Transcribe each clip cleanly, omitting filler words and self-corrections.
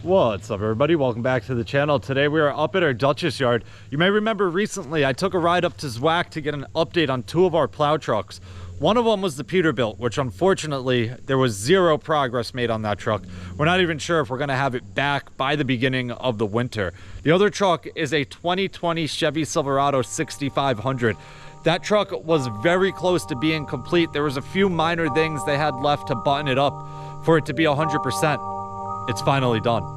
What's up, everybody? Welcome back to the channel. Today we are up at our Dutchess yard. You may remember recently I took a ride up to Zwack to get an update on two of our plow trucks. One of them was the Peterbilt, which unfortunately there was zero progress made on that truck. We're not even sure if we're going to have it back by the beginning of the winter. The other truck is a 2020 Chevy Silverado 6500. That truck was very close to being complete. There was a few minor things they had left to button it up for it to be 100%. It's finally done.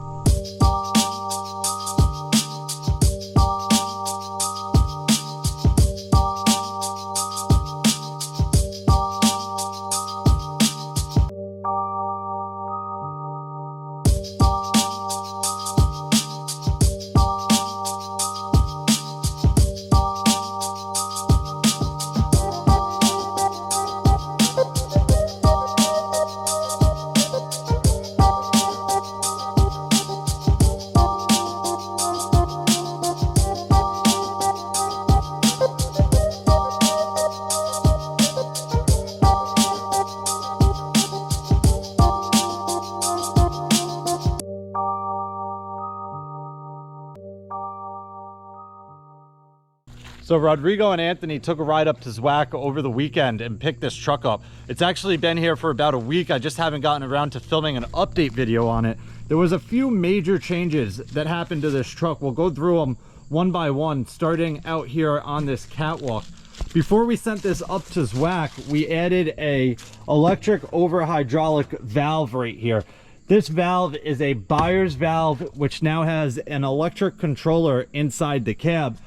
So Rodrigo and Anthony took a ride up to Zwack over the weekend and picked this truck up. It's actually been here for about a week. I just haven't gotten around to filming an update video on it. There was a few major changes that happened to this truck. We'll go through them one by one, starting out here on this catwalk. Before we sent this up to Zwack, we added a electric over hydraulic valve right here. This valve is a buyer's valve, which now has an electric controller inside the cab.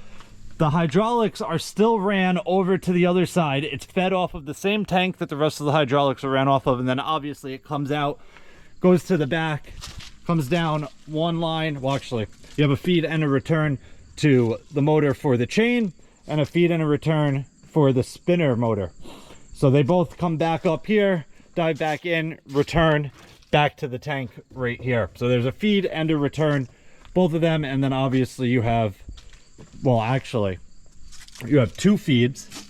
The hydraulics are still ran over to the other side. It's fed off of the same tank that the rest of the hydraulics are ran off of, and then obviously it comes out, goes to the back, comes down one line. Well, actually, you have a feed and a return to the motor for the chain, and a feed and a return for the spinner motor. So they both come back up here, dive back in, return back to the tank right here. So there's a feed and a return, both of them, and then obviously you have, well, actually, you have two feeds,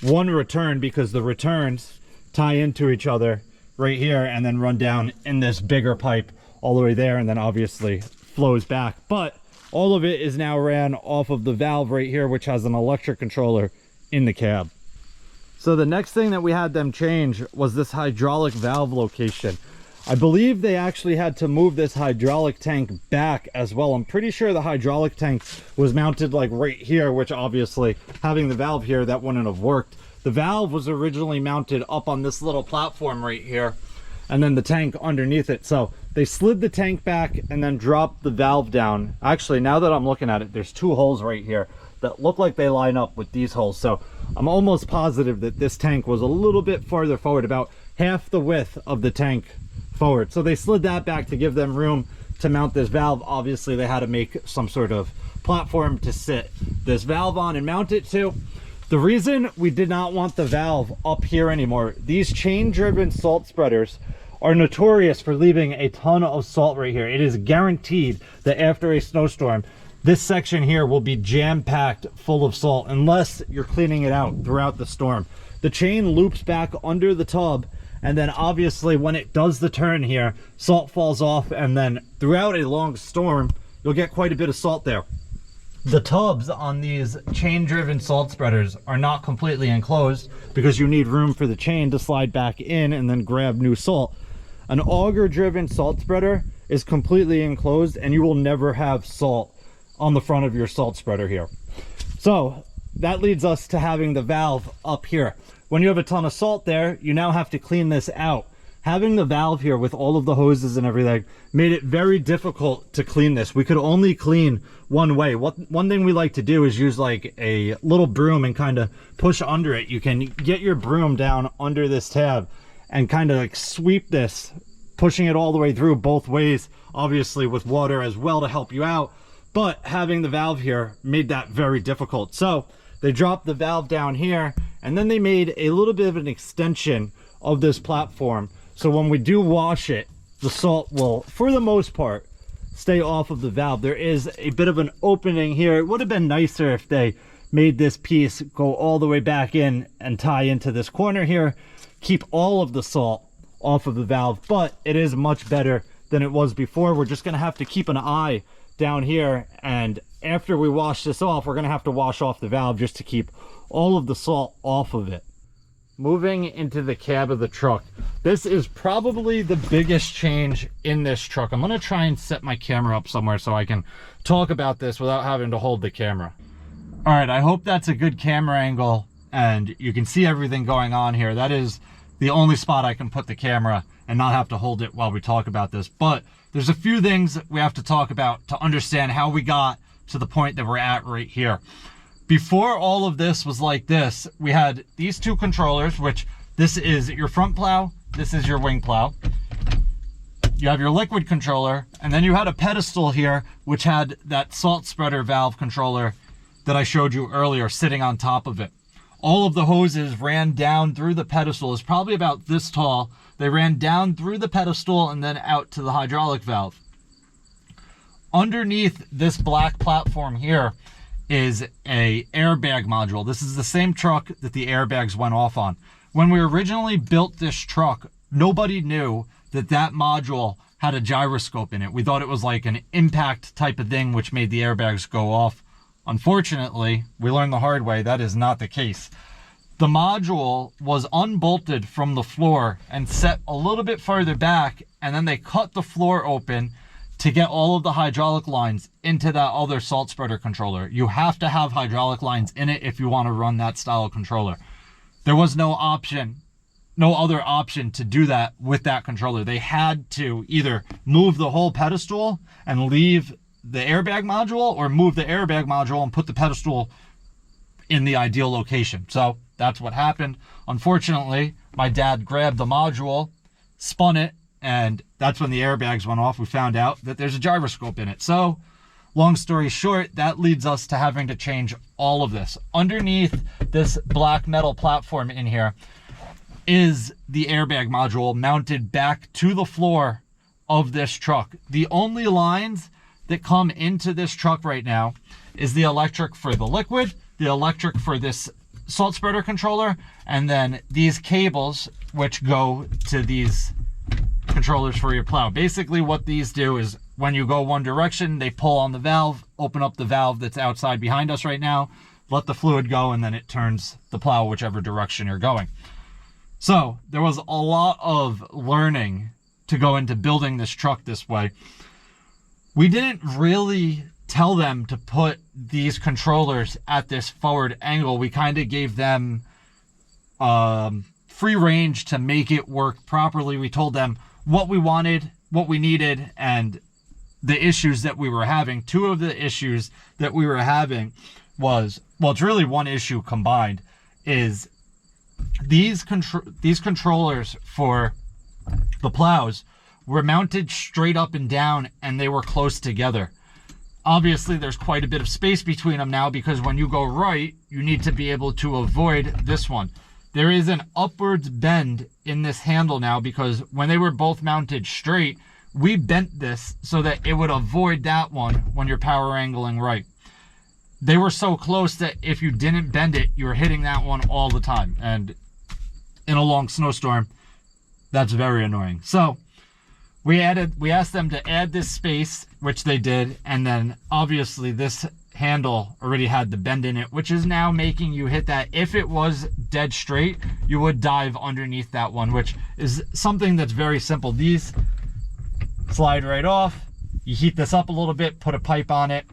one return, because the returns tie into each other right here and then run down in this bigger pipe all the way there, and then obviously flows back. But all of it is now ran off of the valve right here, which has an electric controller in the cab. So the next thing that we had them change was this hydraulic valve location. I believe they actually had to move this hydraulic tank back as well. I'm pretty sure the hydraulic tank was mounted like right here, which obviously having the valve here, that wouldn't have worked. The valve was originally mounted up on this little platform right here, and then the tank underneath it. So they slid the tank back and then dropped the valve down. Actually, now that I'm looking at it, there's two holes right here that look like they line up with these holes. So I'm almost positive that this tank was a little bit farther forward, about half the width of the tank forward. So they slid that back to give them room to mount this valve. Obviously they had to make some sort of platform to sit this valve on and mount it to. The reason we did not want the valve up here anymore, these chain driven salt spreaders are notorious for leaving a ton of salt right here. It is guaranteed that after a snowstorm, this section here will be jam-packed full of salt unless you're cleaning it out throughout the storm. The chain loops back under the tub, and then obviously when it does the turn here, salt falls off, and then throughout a long storm, you'll get quite a bit of salt there. The tubs on these chain-driven salt spreaders are not completely enclosed because you need room for the chain to slide back in and then grab new salt. An auger-driven salt spreader is completely enclosed, and you will never have salt on the front of your salt spreader here. So that leads us to having the valve up here. When you have a ton of salt there, you now have to clean this out. Having the valve here with all of the hoses and everything made it very difficult to clean this. We could only clean one way. One thing we like to do is use like a little broom and kind of push under it. You can get your broom down under this tab and kind of like sweep this, pushing it all the way through both ways, obviously with water as well to help you out. But having the valve here made that very difficult. So they dropped the valve down here, and then they made a little bit of an extension of this platform. So when we do wash it, the salt will, for the most part, stay off of the valve. There is a bit of an opening here. It would have been nicer if they made this piece go all the way back in and tie into this corner here, keep all of the salt off of the valve, but it is much better than it was before. We're just gonna have to keep an eye down here, and after we wash this off, we're gonna have to wash off the valve just to keep all of the salt off of it. Moving into the cab of the truck, this is probably the biggest change in this truck. I'm gonna try and set my camera up somewhere so I can talk about this without having to hold the camera. All right, I hope that's a good camera angle and you can see everything going on here. That is the only spot I can put the camera and not have to hold it while we talk about this. But there's a few things that we have to talk about to understand how we got to the point that we're at right here. Before all of this was like this, we had these two controllers, which this is your front plow, this is your wing plow. You have your liquid controller, and then you had a pedestal here, which had that salt spreader valve controller that I showed you earlier sitting on top of it. All of the hoses ran down through the pedestal. It's probably about this tall. They ran down through the pedestal and then out to the hydraulic valve. Underneath this black platform here is a airbag module. This is the same truck that the airbags went off on. When we originally built this truck, nobody knew that that module had a gyroscope in it. We thought it was like an impact type of thing which made the airbags go off. Unfortunately, we learned the hard way, that is not the case. The module was unbolted from the floor and set a little bit further back, and then they cut the floor open to get all of the hydraulic lines into that other salt spreader controller. You have to have hydraulic lines in it if you want to run that style of controller. There was no option, no other option to do that with that controller. They had to either move the whole pedestal and leave the airbag module, or move the airbag module and put the pedestal in the ideal location. So that's what happened. Unfortunately, my dad grabbed the module, spun it, and that's when the airbags went off. We found out that there's a gyroscope in it. So long story short, that leads us to having to change all of this. Underneath this black metal platform in here is the airbag module mounted back to the floor of this truck. The only lines that come into this truck right now is the electric for the liquid, the electric for this salt spreader controller, and then these cables which go to these controllers for your plow. Basically what these do is when you go one direction, they pull on the valve, open up the valve that's outside behind us right now, let the fluid go, and then it turns the plow whichever direction you're going. So there was a lot of learning to go into building this truck this way. We didn't really tell them to put these controllers at this forward angle. We kind of gave them free range to make it work properly. We told them what we wanted, what we needed, and the issues that we were having. Two of the issues that we were having was, well, it's really one issue combined, is these controllers for the plows were mounted straight up and down, and they were close together. Obviously, there's quite a bit of space between them now, because when you go right, you need to be able to avoid this one. There is an upwards bend in this handle now, because when they were both mounted straight, we bent this so that it would avoid that one when you're power angling right. They were so close that if you didn't bend it, you were hitting that one all the time. And in a long snowstorm, that's very annoying. So we asked them to add this space, which they did, and then obviously this handle already had the bend in it, which is now making you hit that. If it was dead straight, you would dive underneath that one, which is something that's very simple. These slide right off. You heat this up a little bit, put a pipe on it,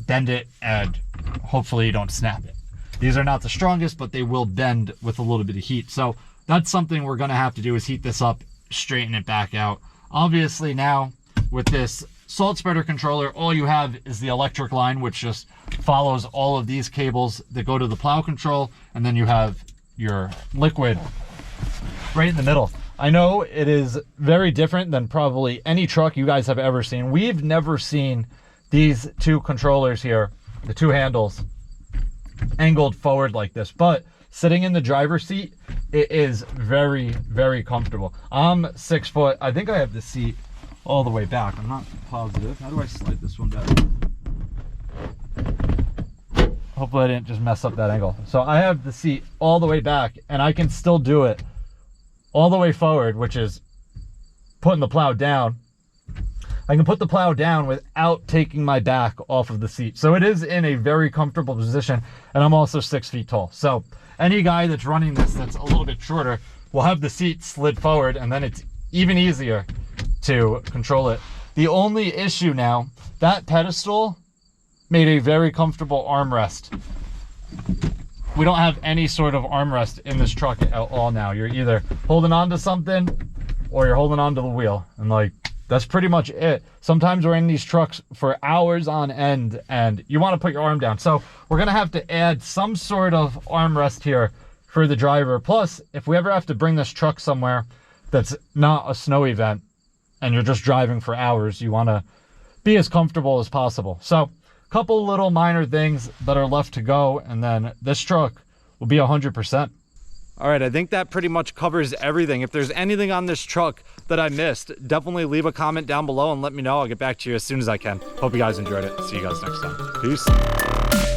bend it, and hopefully you don't snap it. These are not the strongest, but they will bend with a little bit of heat. So that's something we're going to have to do, is heat this up, straighten it back out. Obviously now with this salt spreader controller, all you have is the electric line, which just follows all of these cables that go to the plow control, and then you have your liquid right in the middle. I know it is very different than probably any truck you guys have ever seen. We've never seen these two controllers here, the two handles, angled forward like this, but sitting in the driver's seat, it is very, very comfortable. I'm 6 foot. I think I have the seat all the way back. I'm not positive. How do I slide this one back? Hopefully I didn't just mess up that angle. So I have the seat all the way back, and I can still do it all the way forward, which is putting the plow down, I can put the plow down without taking my back off of the seat. So it is in a very comfortable position, and I'm also 6 feet tall. So any guy that's running this that's a little bit shorter will have the seat slid forward, and then it's even easier to control it. The only issue now, that pedestal made a very comfortable armrest. We don't have any sort of armrest in this truck at all now. You're either holding on to something or you're holding on to the wheel, and like, that's pretty much it. Sometimes we're in these trucks for hours on end and you want to put your arm down. So we're going to have to add some sort of armrest here for the driver. Plus, if we ever have to bring this truck somewhere that's not a snow event and you're just driving for hours, you want to be as comfortable as possible. So a couple little minor things that are left to go, and then this truck will be 100%. All right, I think that pretty much covers everything. If there's anything on this truck that I missed, definitely leave a comment down below and let me know. I'll get back to you as soon as I can. Hope you guys enjoyed it. See you guys next time. Peace.